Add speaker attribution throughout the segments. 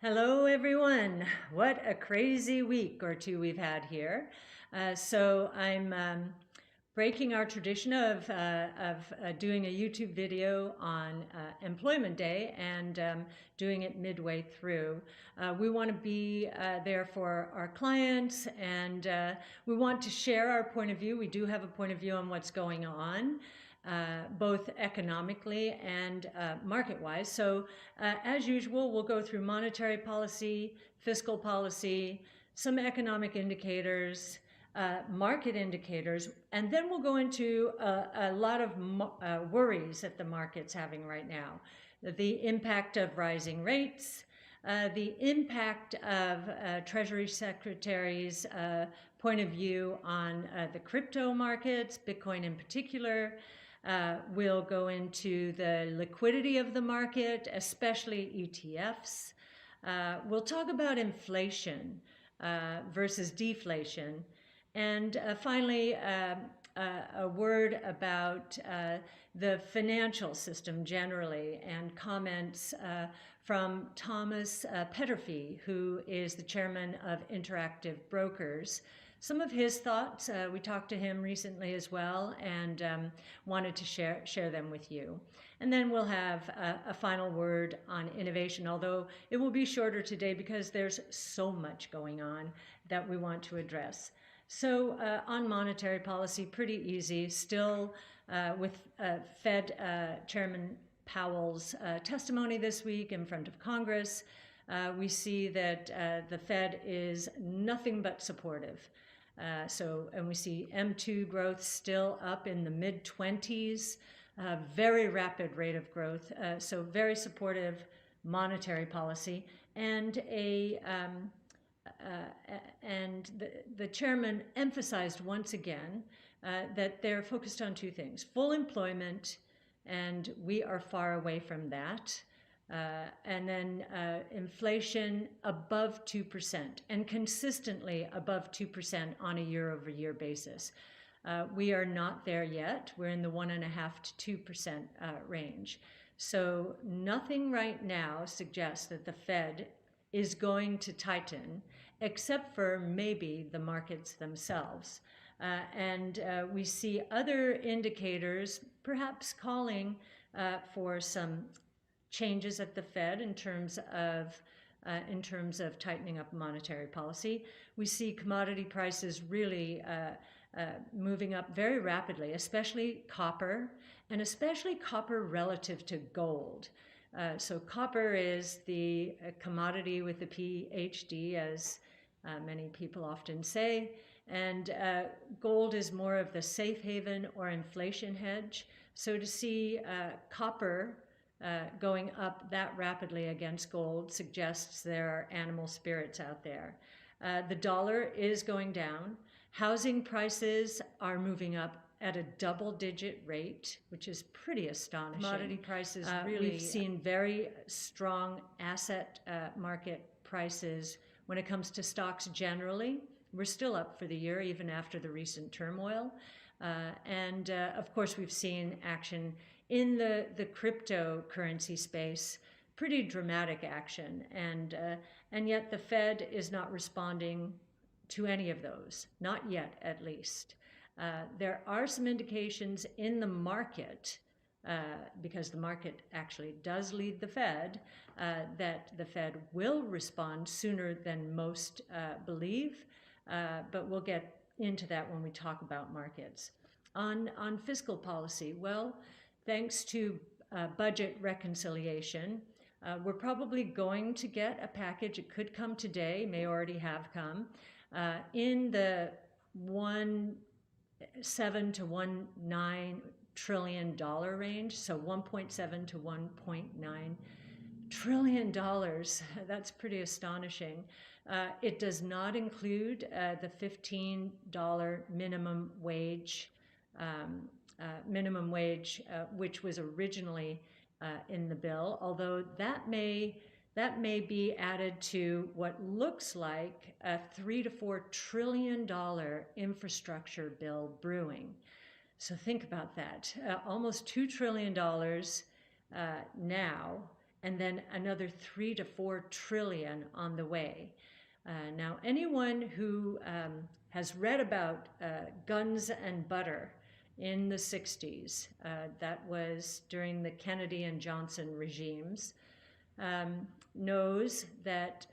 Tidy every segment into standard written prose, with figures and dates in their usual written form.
Speaker 1: Hello, everyone. What a crazy week or two we've had here. So I'm breaking our tradition of doing a YouTube video on Employment Day and doing it midway through. We want to be there for our clients, and we want to share our point of view. We do have a point of view on what's going on. Both economically and market-wise. So as usual, we'll go through monetary policy, fiscal policy, some economic indicators, market indicators, and then we'll go into a lot of worries that the market's having right now. The impact of rising rates, the impact of Treasury Secretary's point of view on the crypto markets, Bitcoin in particular. We'll go into the liquidity of the market, especially ETFs. We'll talk about inflation versus deflation. And finally, a word about the financial system generally, and comments from Thomas Petterfee, who is the chairman of Interactive Brokers. Some of his thoughts, we talked to him recently as well, and wanted to share them with you. And then we'll have a final word on innovation, although it will be shorter today because there's so much going on that we want to address. So on monetary policy, pretty easy. Still with Fed Chairman Powell's testimony this week in front of Congress, we see that the Fed is nothing but supportive. And we see M2 growth still up in the mid-20s, very rapid rate of growth. So very supportive monetary policy, and the chairman emphasized once again that they're focused on two things: full employment, and we are far away from that. And then inflation above 2% and consistently above 2% on a year-over-year basis. We are not there yet. We're in the 1.5% to 2% range. So nothing right now suggests that the Fed is going to tighten, except for maybe the markets themselves. And we see other indicators perhaps calling for some changes at the Fed in terms of tightening up monetary policy. We see commodity prices really moving up very rapidly, especially copper, and especially copper relative to gold. So copper is the commodity with the PhD, as many people often say, and gold is more of the safe haven or inflation hedge. So to see copper going up that rapidly against gold suggests there are animal spirits out there. The dollar is going down. Housing prices are moving up at a double-digit rate, which is pretty astonishing. Commodity prices really... We've seen very strong asset market prices when it comes to stocks generally. We're still up for the year, even after the recent turmoil. And of course, we've seen action in the cryptocurrency space, pretty dramatic action, and yet the Fed is not responding to any of those, not yet at least. There are some indications in the market, because the market actually does lead the Fed, that the Fed will respond sooner than most believe, but we'll get into that when we talk about markets. On fiscal policy, well, thanks to budget reconciliation, we're probably going to get a package. It could come today, may already have come, in the $1.7 to $1.9 trillion range, so $1.7 to $1.9 trillion. That's pretty astonishing. It does not include the $15 minimum wage, which was originally in the bill, although that may be added to what looks like a $3 to $4 trillion infrastructure bill brewing. So think about that. Almost $2 trillion now, and then another 3 to 4 trillion on the way. Now, anyone who has read about guns and butter in the 60s, that was during the Kennedy and Johnson regimes, knows that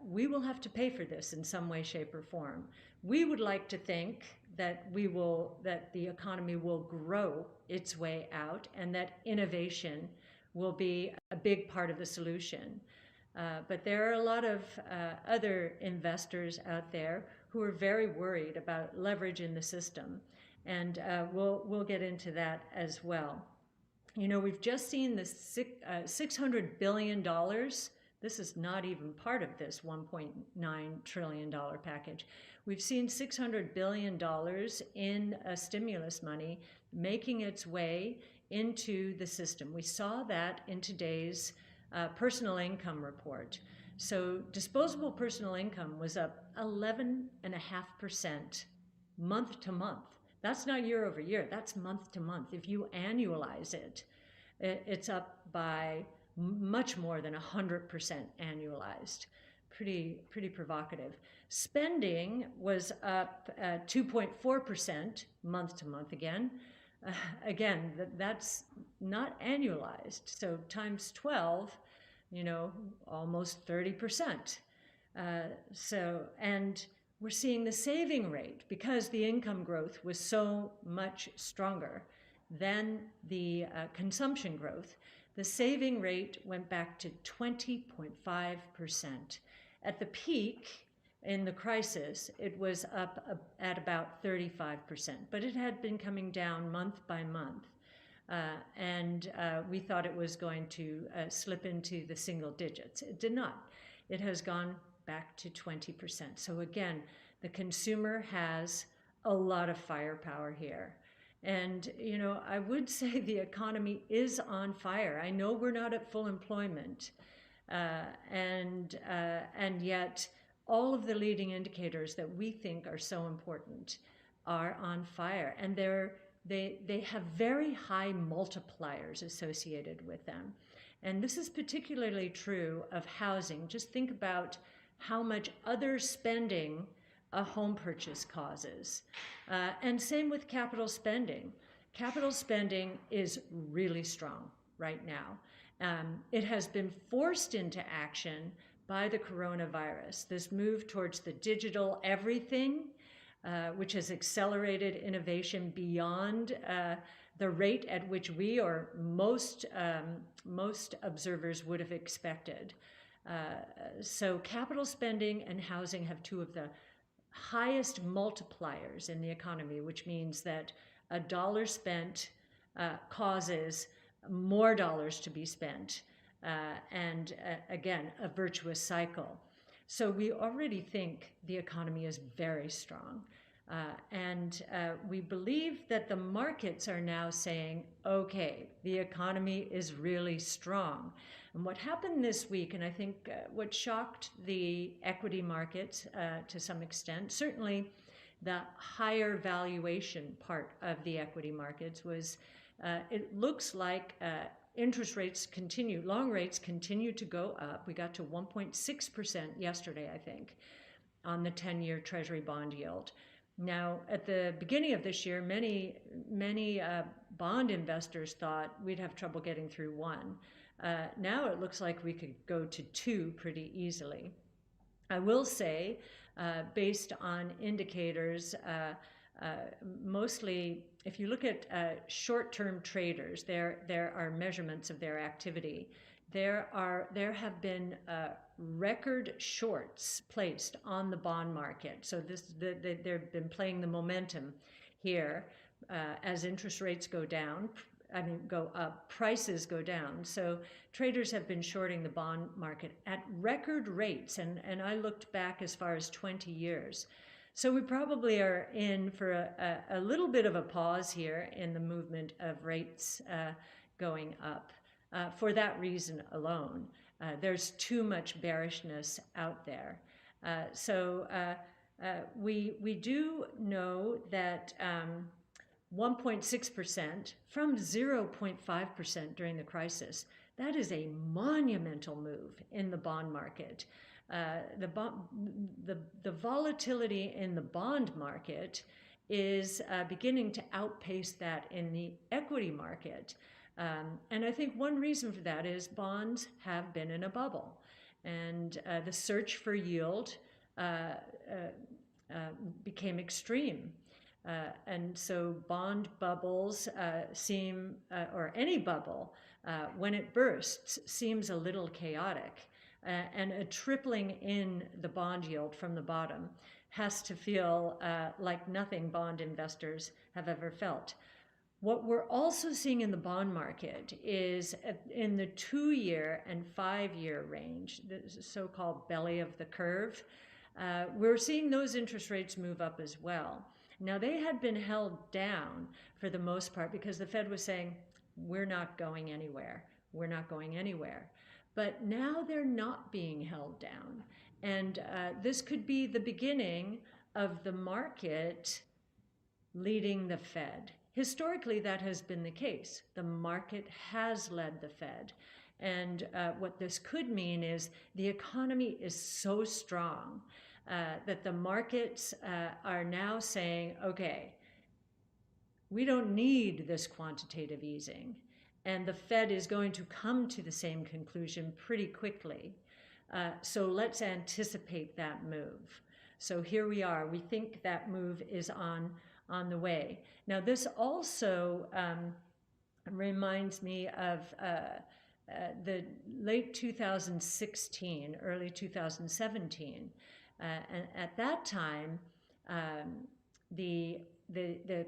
Speaker 1: we will have to pay for this in some way, shape, or form. We would like to think that the economy will grow its way out and that innovation will be a big part of the solution. But there are a lot of other investors out there who are very worried about leverage in the system. And we'll get into that as well. You know, we've just seen the $600 billion. This is not even part of this $1.9 trillion package. We've seen $600 billion in stimulus money making its way into the system. We saw that in today's personal income report. So disposable personal income was up 11.5% month to month. That's not year over year, that's month to month. If you annualize it, it's up by much more than 100% annualized. Pretty provocative. Spending was up 2.4% month to month again. Again, that's not annualized. So times 12, you know, almost 30%. And we're seeing the saving rate, because the income growth was so much stronger than the consumption growth, the saving rate went back to 20.5%. At the peak in the crisis, it was up at about 35%, but it had been coming down month by month. And we thought it was going to slip into the single digits. It did not. It has gone back to 20%. So again, the consumer has a lot of firepower here. And, you know, I would say the economy is on fire. I know we're not at full employment, and yet all of the leading indicators that we think are so important are on fire. And they have very high multipliers associated with them. And this is particularly true of housing. Just think about how much other spending a home purchase causes. And same with capital spending. Capital spending is really strong right now. It has been forced into action by the coronavirus, this move towards the digital everything, which has accelerated innovation beyond the rate at which we or most observers would have expected. So capital spending and housing have two of the highest multipliers in the economy, which means that a dollar spent causes more dollars to be spent, and again, a virtuous cycle. So we already think the economy is very strong. And we believe that the markets are now saying, okay, the economy is really strong. And what happened this week, and I think what shocked the equity markets to some extent, certainly the higher valuation part of the equity markets, was it looks like interest rates continue, long rates continue to go up. We got to 1.6% yesterday, I think, on the 10-year Treasury bond yield. Now, at the beginning of this year, many bond investors thought we'd have trouble getting through 1. Now it looks like we could go to 2 pretty easily. I will say, based on indicators, mostly if you look at short-term traders, there are measurements of their activity. There have been record shorts placed on the bond market. So they've been playing the momentum here as interest rates go up, prices go down. So traders have been shorting the bond market at record rates, and I looked back as far as 20 years. So we probably are in for a little bit of a pause here in the movement of rates going up. For that reason alone, there's too much bearishness out there. So we do know that 1.6% from 0.5% during the crisis, That is a monumental move in the bond market. The volatility in the bond market is beginning to outpace that in the equity market. And I think one reason for that is bonds have been in a bubble. And the search for yield became extreme. And so bond bubbles or any bubble, when it bursts, seems a little chaotic. And a tripling in the bond yield from the bottom has to feel like nothing bond investors have ever felt. What we're also seeing in the bond market is in the 2-year and 5-year range, the so-called belly of the curve, we're seeing those interest rates move up as well. Now, they had been held down for the most part because the Fed was saying, we're not going anywhere. We're not going anywhere. But now they're not being held down. And this could be the beginning of the market leading the Fed. Historically, that has been the case. The market has led the Fed. And what this could mean is the economy is so strong that the markets are now saying, okay, we don't need this quantitative easing. And the Fed is going to come to the same conclusion pretty quickly. So let's anticipate that move. So here we are. We think that move is on the way. Now, this also reminds me of the late 2016, early 2017. And at that time, the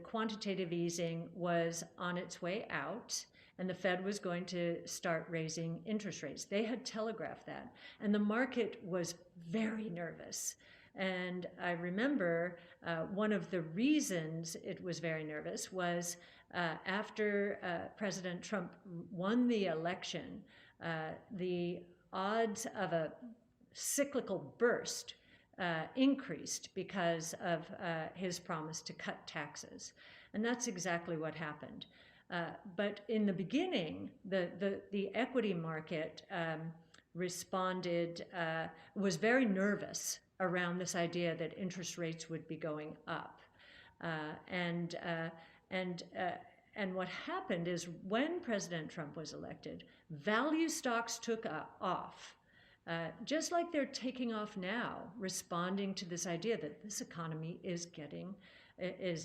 Speaker 1: quantitative easing was on its way out, and the Fed was going to start raising interest rates. They had telegraphed that, and the market was very nervous. And I remember one of the reasons it was very nervous was after President Trump won the election, the odds of a cyclical burst increased because of his promise to cut taxes. And that's exactly what happened. But in the beginning, the equity market responded, was very nervous around this idea that interest rates would be going up. And what happened is when President Trump was elected, value stocks took off. Just like they're taking off now, responding to this idea that this economy is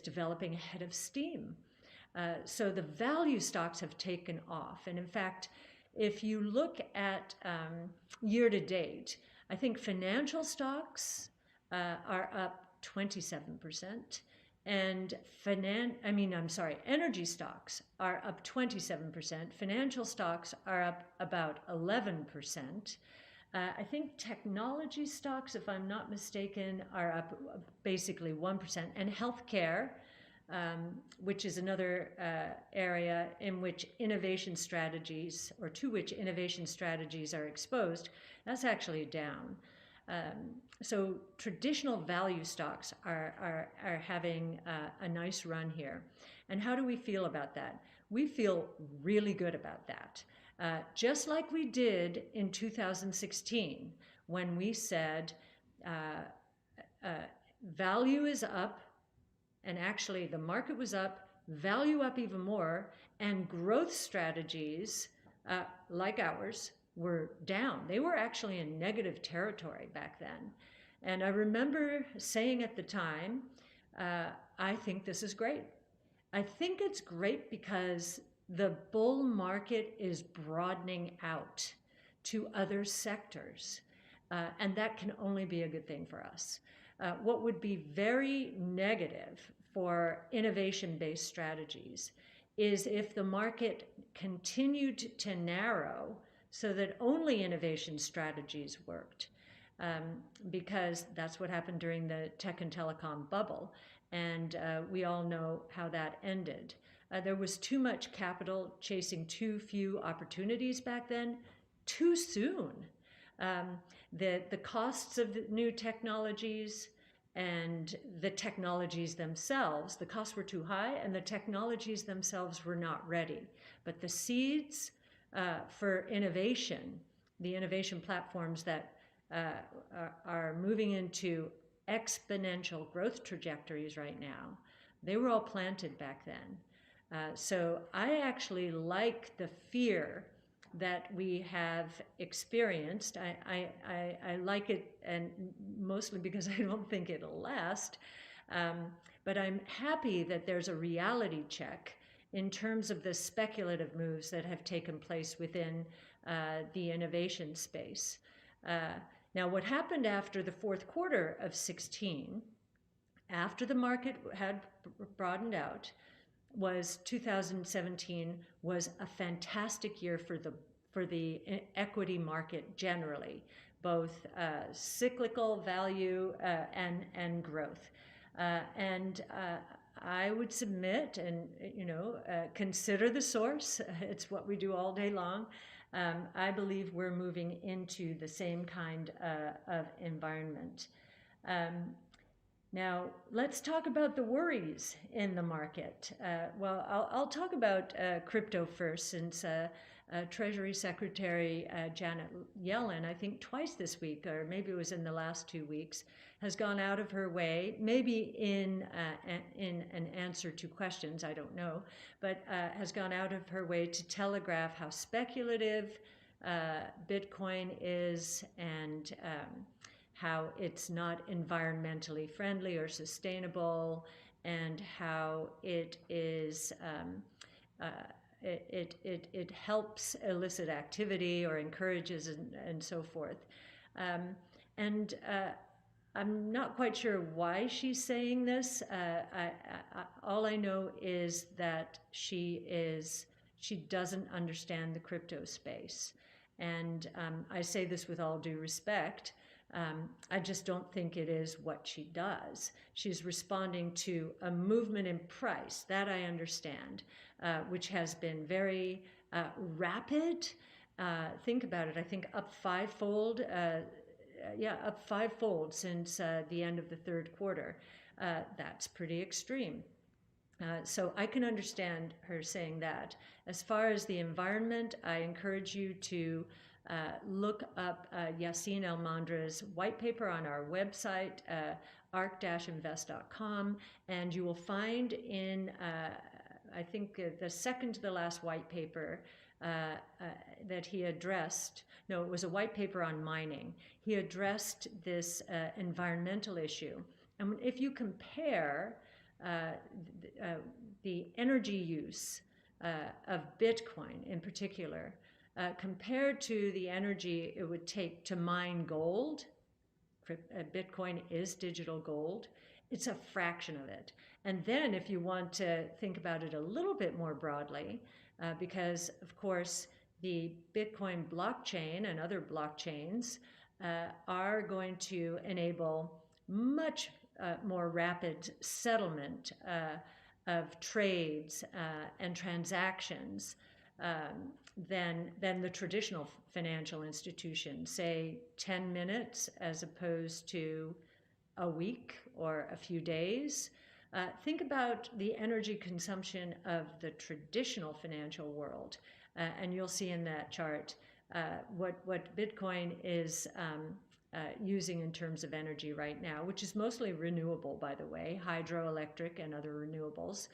Speaker 1: developing ahead of steam. So the value stocks have taken off. And in fact, if you look at year to date, I think financial stocks are up 27%. And energy stocks are up 27%. Financial stocks are up about 11%. I think technology stocks, if I'm not mistaken, are up basically 1%. And healthcare, which is another area in which innovation strategies, or to which innovation strategies are exposed, that's actually down. So traditional value stocks are having a nice run here. And how do we feel about that? We feel really good about that. Just like we did in 2016, when we said value is up, and actually the market was up, value up even more, and growth strategies like ours were down. They were actually in negative territory back then. And I remember saying at the time, I think this is great. I think it's great because the bull market is broadening out to other sectors. And that can only be a good thing for us. What would be very negative for innovation-based strategies is if the market continued to narrow so that only innovation strategies worked, because that's what happened during the tech and telecom bubble. And we all know how that ended. There was too much capital chasing too few opportunities back then, too soon. The costs of the new technologies and the technologies themselves, the costs were too high and the technologies themselves were not ready. But the seeds for innovation, the innovation platforms that are moving into exponential growth trajectories right now, they were all planted back then. So I actually like the fear that we have experienced. I like it, and mostly because I don't think it'll last. But I'm happy that there's a reality check in terms of the speculative moves that have taken place within the innovation space. Now, what happened after the fourth quarter of 16, after the market had broadened out, was 2017 was a fantastic year for the equity market generally, both cyclical value and growth. And I would submit and consider the source. It's what we do all day long. I believe we're moving into the same kind of environment. Now, let's talk about the worries in the market. Well, I'll talk about crypto first, since Treasury Secretary Janet Yellen, I think twice this week, or maybe it was in the last 2 weeks, has gone out of her way, maybe in an answer to questions, I don't know, but has gone out of her way to telegraph how speculative Bitcoin is, and how it's not environmentally friendly or sustainable, and how it is it helps illicit activity or encourages and so forth. And I'm not quite sure why she's saying this. All I know is that she doesn't understand the crypto space. And I say this with all due respect. I just don't think it is what she does. She's responding to a movement in price, that I understand, which has been very rapid. Think about it. I think up fivefold. Up fivefold since the end of the third quarter. That's pretty extreme. So I can understand her saying that. As far as the environment, I encourage you to look up Yassine El-Mandra's white paper on our website, arc-invest.com, and you will find in, I think, the second to the last white paper that he addressed. No, it was a white paper on mining. He addressed this environmental issue. And if you compare the energy use of Bitcoin in particular, compared to the energy it would take to mine gold, Bitcoin is digital gold, it's a fraction of it. And then if you want to think about it a little bit more broadly, because of course the Bitcoin blockchain and other blockchains are going to enable much more rapid settlement of trades and transactions than the traditional financial institution, say 10 minutes as opposed to a week or a few days. Think about the energy consumption of the traditional financial world, and you'll see in that chart what Bitcoin is using in terms of energy right now, which is mostly renewable, by the way, hydroelectric and other renewables.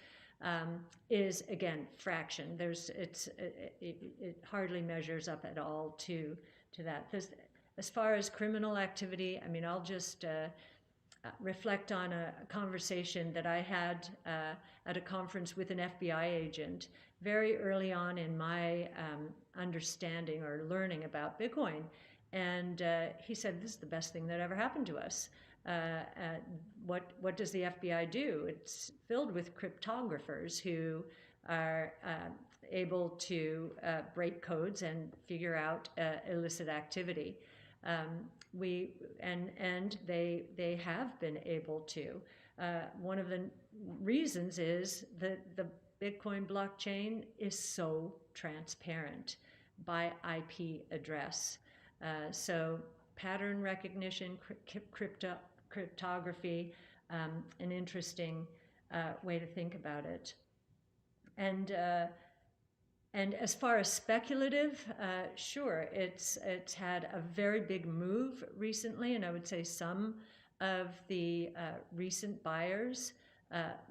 Speaker 1: Is again fraction. It hardly measures up at all to that. As far as criminal activity, I mean, I'll just reflect on a conversation that I had at a conference with an FBI agent very early on in my understanding or learning about Bitcoin. And he said, this is the best thing that ever happened to us. What does the FBI do? It's filled with cryptographers who are able to break codes and figure out illicit activity. They have been able to. One of the reasons is that the Bitcoin blockchain is so transparent by IP address. So pattern recognition, cryptography, an interesting way to think about it. And And as far as speculative, sure, it's had a very big move recently, and I would say some of the recent buyers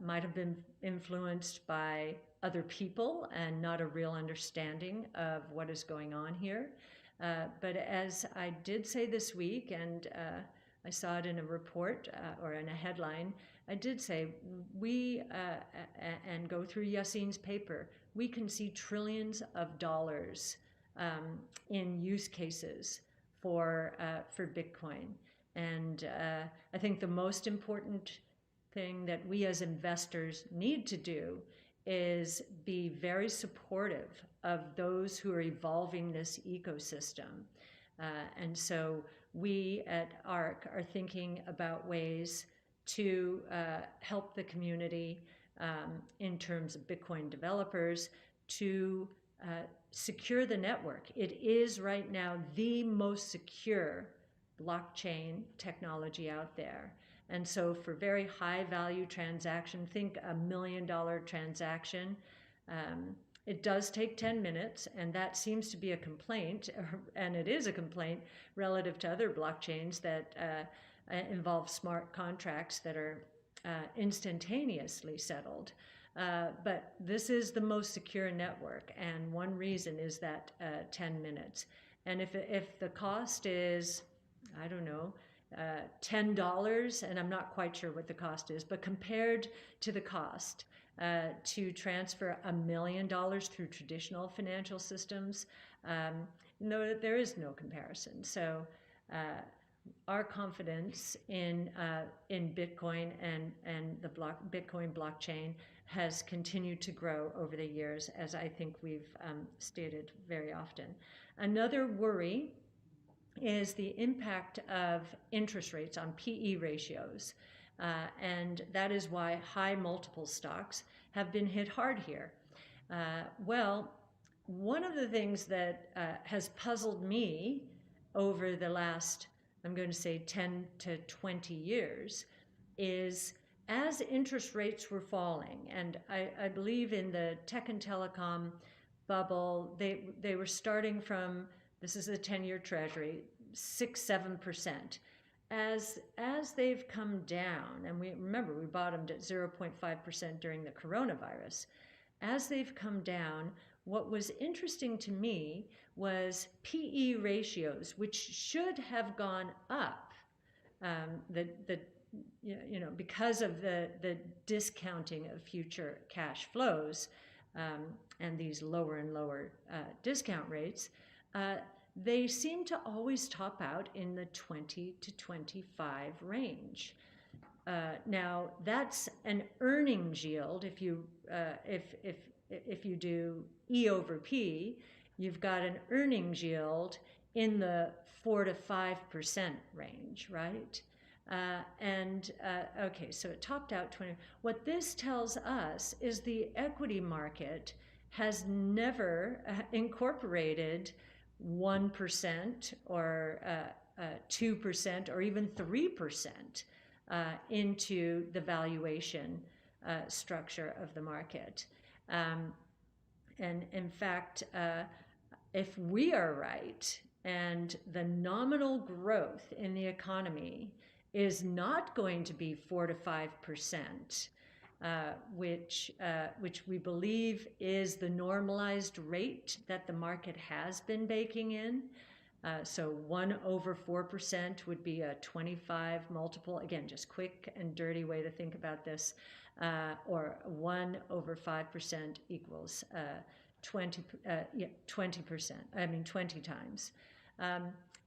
Speaker 1: might have been influenced by other people and not a real understanding of what is going on here. But as I did say this week, and I saw it in a report or in a headline, I did say and go through Yassine's paper, we can see trillions of dollars in use cases for Bitcoin. And I think the most important thing that we as investors need to do is be very supportive of those who are evolving this ecosystem. And so we at ARC are thinking about ways to help the community in terms of Bitcoin developers to secure the network. It is right now the most secure blockchain technology out there. And so for very high value transaction, think $1 million transaction, it does take 10 minutes, and that seems to be a complaint, and it is a complaint relative to other blockchains that involve smart contracts that are instantaneously settled. But this is the most secure network, and one reason is that 10 minutes. And if the cost is, I don't know, $10, and I'm not quite sure what the cost is, but compared to the cost to transfer $1 million through traditional financial systems, no, there is no comparison. So our confidence in Bitcoin and the Bitcoin blockchain has continued to grow over the years, as I think we've stated very often. Another worry is the impact of interest rates on PE ratios. And that is why high multiple stocks have been hit hard here. Well, one of the things that has puzzled me over the last, I'm going to say 10 to 20 years, is as interest rates were falling, and I believe in the tech and telecom bubble, they were starting from, this is a 10-year treasury, 6-7%. As they've come down, and we bottomed at 0.5% during the coronavirus. As they've come down, what was interesting to me was PE ratios, which should have gone up, because of the discounting of future cash flows and these lower and lower discount rates. They seem to always top out in the 20 to 25 range. Now that's an earnings yield. If you do E over P, you've got an earnings yield in the 4 to 5% range, right? Okay, so it topped out 20. What this tells us is the equity market has never incorporated 1% or 2% or even 3% into the valuation structure of the market. And in fact, if we are right and the nominal growth in the economy is not going to be 4 to 5%, which we believe is the normalized rate that the market has been baking in. So 1 over 4% would be a 25 multiple. Again, just quick and dirty way to think about this. Or 1 over 5% equals 20%. I mean 20 times.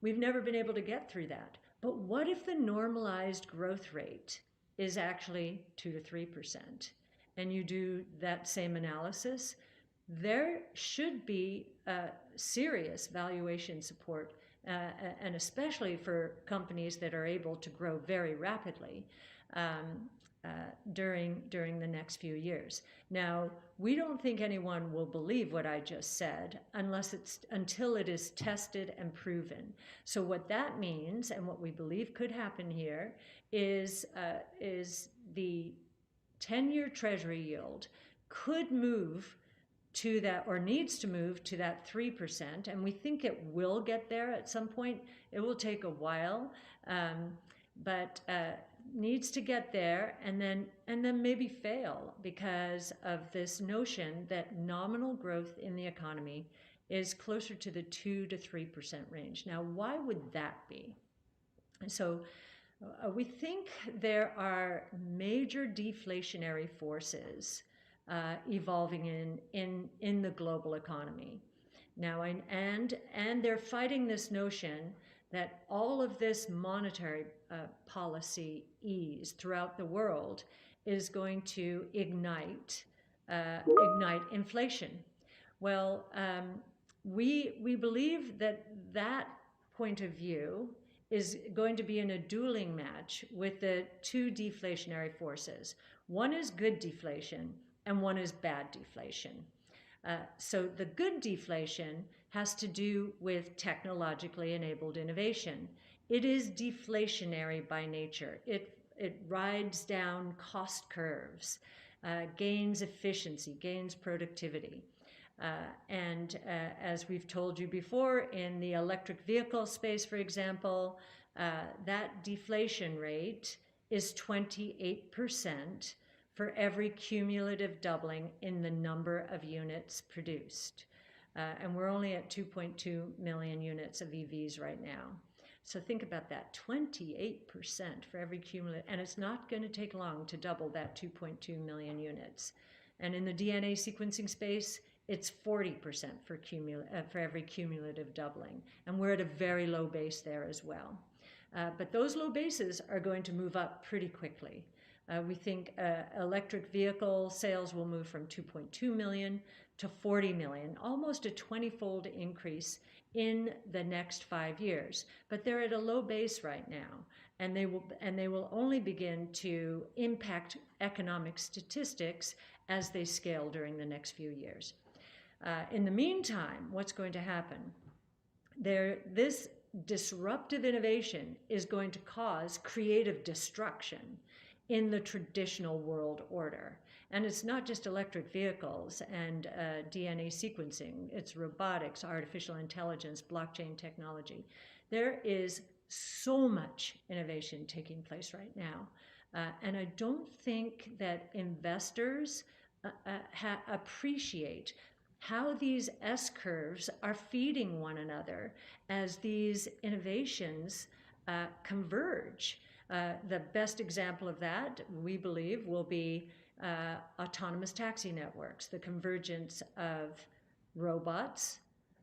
Speaker 1: We've never been able to get through that. But what if the normalized growth rate is actually 2 to 3%? And you do that same analysis, there should be serious valuation support, and especially for companies that are able to grow very rapidly during the next few years. Now, we don't think anyone will believe what I just said until it is tested and proven. So what that means, and what we believe could happen here, is the 10-year treasury yield could move to that, or needs to move to that 3%, and we think it will get there at some point. It will take a while, but needs to get there, and then maybe fail because of this notion that nominal growth in the economy is closer to the 2 to 3% range. Now, why would that be? And so we think there are major deflationary forces evolving in the global economy now, and they're fighting this notion that all of this monetary policy ease throughout the world is going to ignite inflation. Well, we believe that point of view is going to be in a dueling match with the two deflationary forces. One is good deflation and one is bad deflation. So the good deflation has to do with technologically enabled innovation. It is deflationary by nature. It rides down cost curves, gains efficiency, gains productivity. As we've told you before, in the electric vehicle space, for example, that deflation rate is 28% for every cumulative doubling in the number of units produced. And we're only at 2.2 million units of EVs right now. So think about that, 28% for every cumulative, and it's not going to take long to double that 2.2 million units. And in the DNA sequencing space, it's 40% for every cumulative doubling. And we're at a very low base there as well. But those low bases are going to move up pretty quickly. We think electric vehicle sales will move from 2.2 million to 40 million, almost a 20-fold increase in the next 5 years. But they're at a low base right now, and they will only begin to impact economic statistics as they scale during the next few years. In the meantime, what's going to happen? This disruptive innovation is going to cause creative destruction in the traditional world order. And it's not just electric vehicles and DNA sequencing, it's robotics, artificial intelligence, blockchain technology. There is so much innovation taking place right now. And I don't think that investors appreciate how these S-curves are feeding one another as these innovations converge. The best example of that, we believe, will be autonomous taxi networks, the convergence of robots.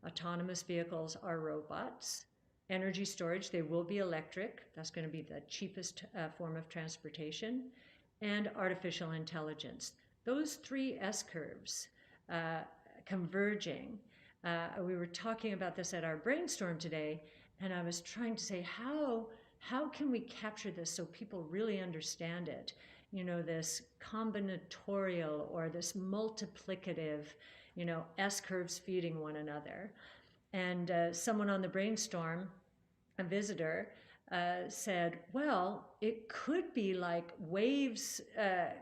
Speaker 1: Autonomous vehicles are robots. Energy storage, they will be electric. That's going to be the cheapest form of transportation. And artificial intelligence. Those three S-curves converging. We were talking about this at our brainstorm today, and I was trying to say, how can we capture this so people really understand it? You know, this combinatorial or this multiplicative, you know, S-curves feeding one another. And someone on the brainstorm, a visitor, said, well, it could be like waves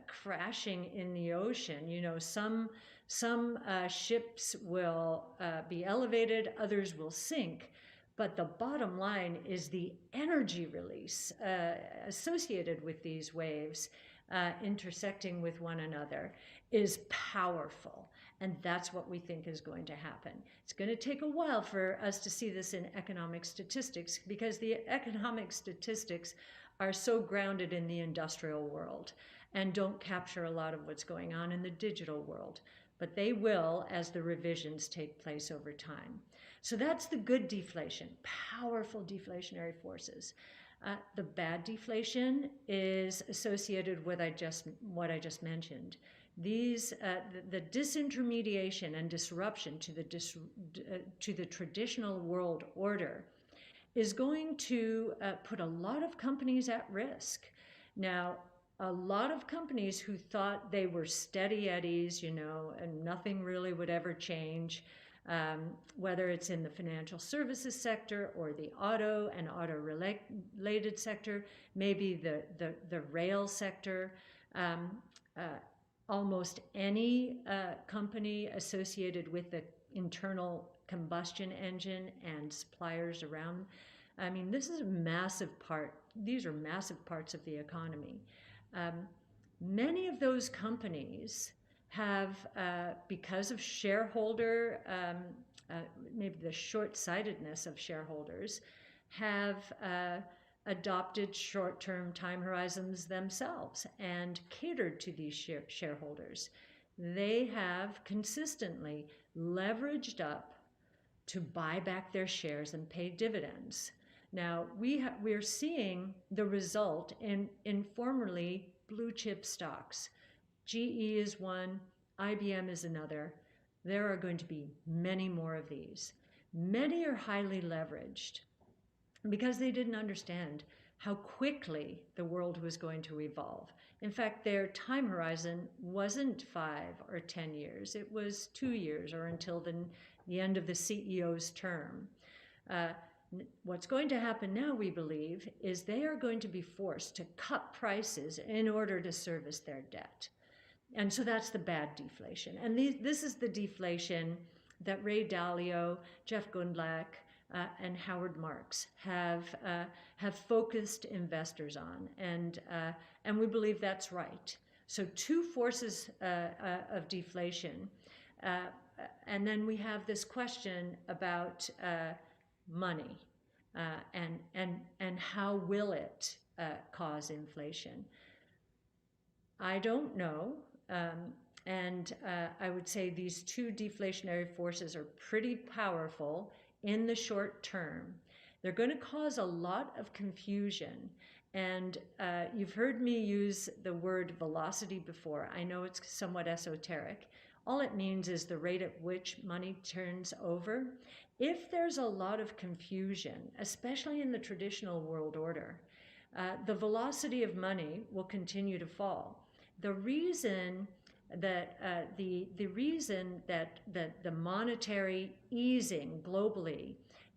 Speaker 1: crashing in the ocean. You know, some ships will be elevated, others will sink. But the bottom line is the energy release associated with these waves intersecting with one another is powerful. And that's what we think is going to happen. It's going to take a while for us to see this in economic statistics because the economic statistics are so grounded in the industrial world and don't capture a lot of what's going on in the digital world. But they will as the revisions take place over time. So that's the good deflation, powerful deflationary forces. The bad deflation is associated with what I just mentioned. These the disintermediation and disruption to the traditional world order is going to put a lot of companies at risk. Now, a lot of companies who thought they were steady eddies, you know, and nothing really would ever change, whether it's in the financial services sector or the auto and auto-related sector, maybe the rail sector, almost any company associated with the internal combustion engine and suppliers around. I mean, this is a massive part. These are massive parts of the economy. Um, Many of those companies have, because of shareholder, maybe the short-sightedness of shareholders, have adopted short-term time horizons themselves and catered to these shareholders. They have consistently leveraged up to buy back their shares and pay dividends. Now, we're seeing the result in formerly blue chip stocks. GE is one, IBM is another. There are going to be many more of these. Many are highly leveraged because they didn't understand how quickly the world was going to evolve. In fact, their time horizon wasn't 5 or 10 years, it was 2 years or until the end of the CEO's term. What's going to happen now, we believe, is they are going to be forced to cut prices in order to service their debt. And so that's the bad deflation. And this is the deflation that Ray Dalio, Jeff Gundlach, and Howard Marks have focused investors on, and we believe that's right. So two forces of deflation, and then we have this question about money and how will it cause inflation. I don't know. And I would say these two deflationary forces are pretty powerful in the short term. They're going to cause a lot of confusion. And you've heard me use the word velocity before. I know it's somewhat esoteric. All it means is the rate at which money turns over. If there's a lot of confusion, especially in the traditional world order, the velocity of money will continue to fall. The reason that the monetary easing globally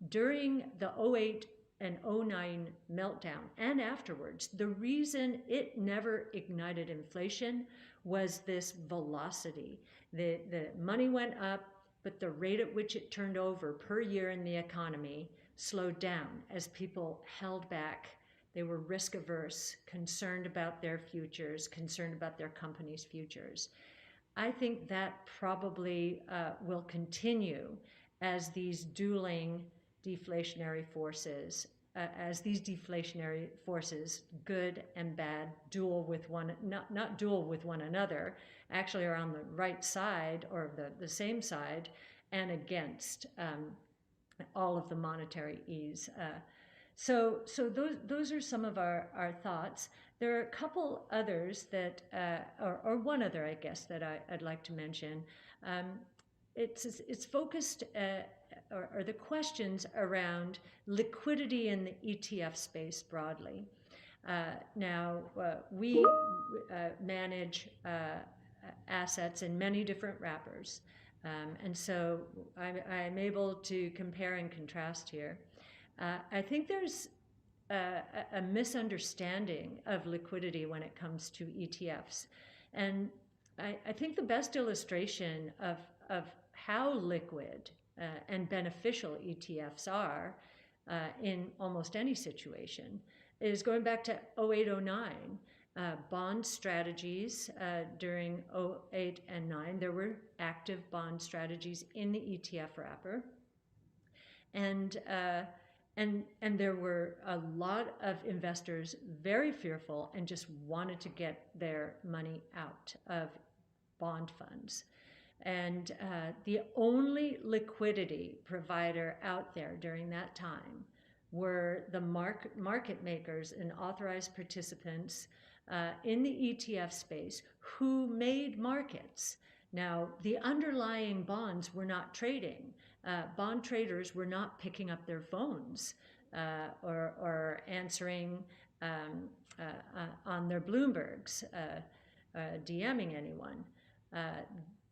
Speaker 1: during the 08 and 09 meltdown and afterwards, the reason it never ignited inflation was this velocity. The money went up, but the rate at which it turned over per year in the economy slowed down as people held back. They were risk averse, concerned about their futures, concerned about their company's futures. I think that probably will continue as these dueling deflationary forces, good and bad, not duel with one another, actually are on the right side or the same side and against all of the monetary ease. So those are some of our thoughts. There are a couple others that, or one other, I guess, that I'd like to mention. It's focused, or the questions around liquidity in the ETF space broadly. Now, we manage assets in many different wrappers. And so I'm able to compare and contrast here. I think there's a misunderstanding of liquidity when it comes to ETFs. And I think the best illustration of how liquid and beneficial ETFs are in almost any situation is going back to 08-09. Bond strategies during 08 and 9, there were active bond strategies in the ETF wrapper. And there were a lot of investors very fearful and just wanted to get their money out of bond funds. And the only liquidity provider out there during that time were the market makers and authorized participants in the ETF space who made markets. Now, the underlying bonds were not trading. Bond traders were not picking up their phones or answering on their Bloombergs, DMing anyone.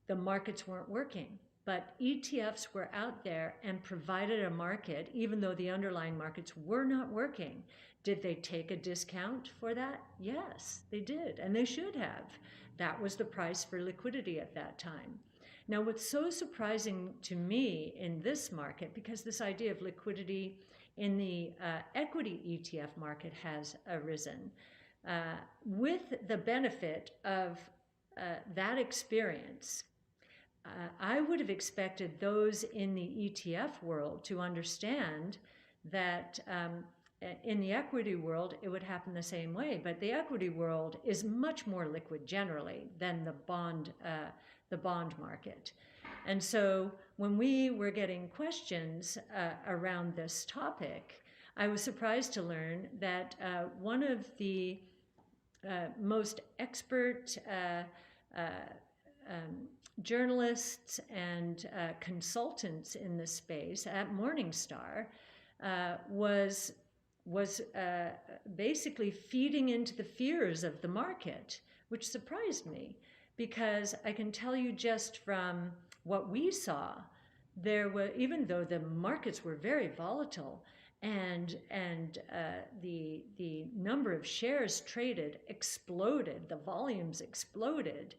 Speaker 1: The markets weren't working, but ETFs were out there and provided a market, even though the underlying markets were not working. Did they take a discount for that? Yes, they did, and they should have. That was the price for liquidity at that time. Now, what's so surprising to me in this market, because this idea of liquidity in the equity ETF market has arisen, with the benefit of that experience, I would have expected those in the ETF world to understand that in the equity world, it would happen the same way. But the equity world is much more liquid generally than the bond market. And so when we were getting questions around this topic, I was surprised to learn that one of the most expert journalists and consultants in this space at Morningstar was basically feeding into the fears of the market, which surprised me, because I can tell you just from what we saw, there were, even though the markets were very volatile and the number of shares traded exploded, the volumes exploded,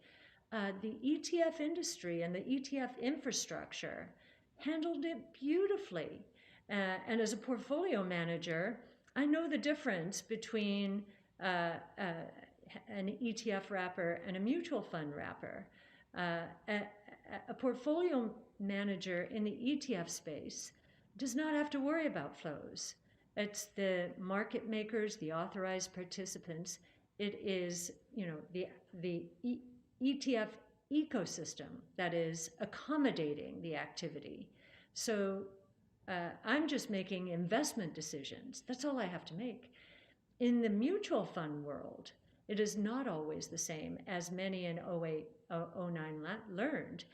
Speaker 1: the ETF industry and the ETF infrastructure handled it beautifully. And as a portfolio manager, I know the difference between an ETF wrapper and a mutual fund wrapper. A portfolio manager in the ETF space does not have to worry about flows. It's the market makers, the authorized participants. It is, the ETF ecosystem that is accommodating the activity. So I'm just making investment decisions. That's all I have to make. In the mutual fund world, it is not always the same, as many in 08, 09 learned.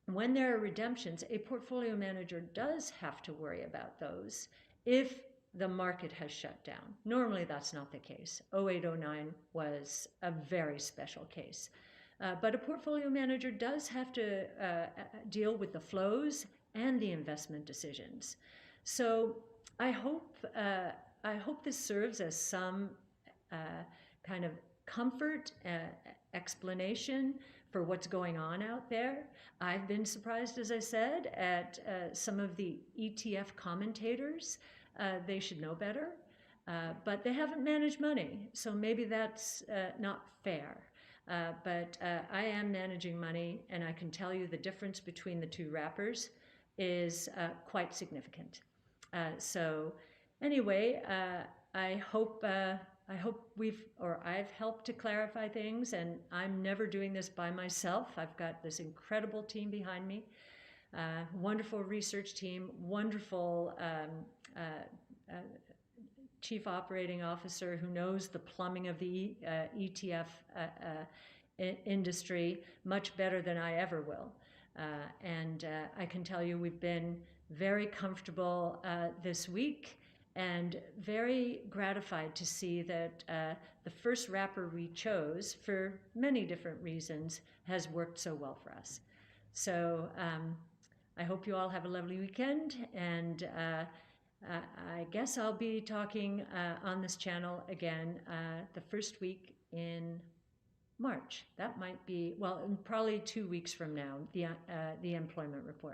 Speaker 1: When there are redemptions, a portfolio manager does have to worry about those if the market has shut down. Normally, that's not the case. 08, 09 was a very special case. But a portfolio manager does have to deal with the flows and the investment decisions. So I hope this serves as some kind of comfort, explanation for what's going on out there. I've been surprised, as I said, at some of the ETF commentators. They should know better, but they haven't managed money, so maybe that's not fair. But I am managing money, and I can tell you the difference between the two wrappers is quite significant. So anyway, I hope I've helped to clarify things, and I'm never doing this by myself. I've got this incredible team behind me, wonderful research team, wonderful chief operating officer who knows the plumbing of the ETF industry much better than I ever will. And I can tell you we've been very comfortable this week, and very gratified to see that the first wrapper we chose, for many different reasons, has worked so well for us. So I hope you all have a lovely weekend, and I guess I'll be talking on this channel again the first week in March. That might be, well, probably 2 weeks from now, the employment report.